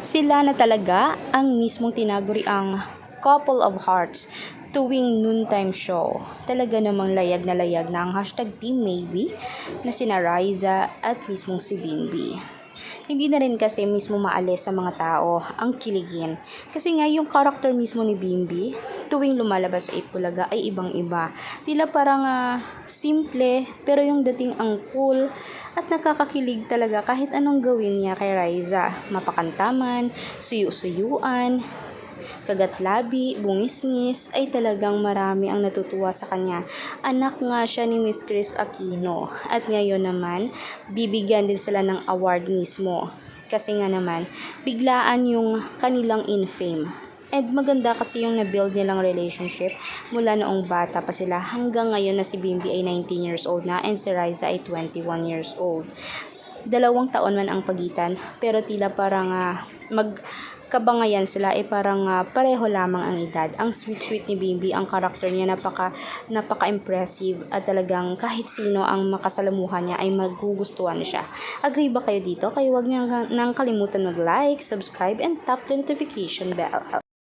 Sila na talaga ang mismong tinaguri ang couple of hearts tuwing noontime show. Talaga namang layag na ang hashtag Team Maybe na sina Riza at mismong si Bimbi. Hindi na rin kasi mismo maalis sa mga tao ang kiligin. Kasi nga yung character mismo ni Bimbi, tuwing lumalabas sa Itbulaga ay ibang-iba. Tila parang simple, pero yung dating ang cool at nakakakilig talaga kahit anong gawin niya kay Riza. Mapakantaman, suyu-suyuan, kagatlabi, bungisngis, ay talagang marami ang natutuwa sa kanya. Anak nga siya ni Miss Chris Aquino. At ngayon naman, bibigyan din sila ng award mismo. Kasi nga naman, biglaan yung kanilang in-fame. And maganda kasi yung na-build nilang relationship mula noong bata pa sila hanggang ngayon na si Bimbi ay 19 years old na and si Riza ay 21 years old. 2 taon man ang pagitan, pero tila parang magkabangayan sila ay parang pareho lamang ang edad. Ang sweet ni Bimbi, ang karakter niya napaka-impressive at talagang kahit sino ang makasalamuhan niya ay magugustuhan siya. Agree ba kayo dito? Kaya huwag niyo nang kalimutan mag-like, subscribe, and tap the notification bell.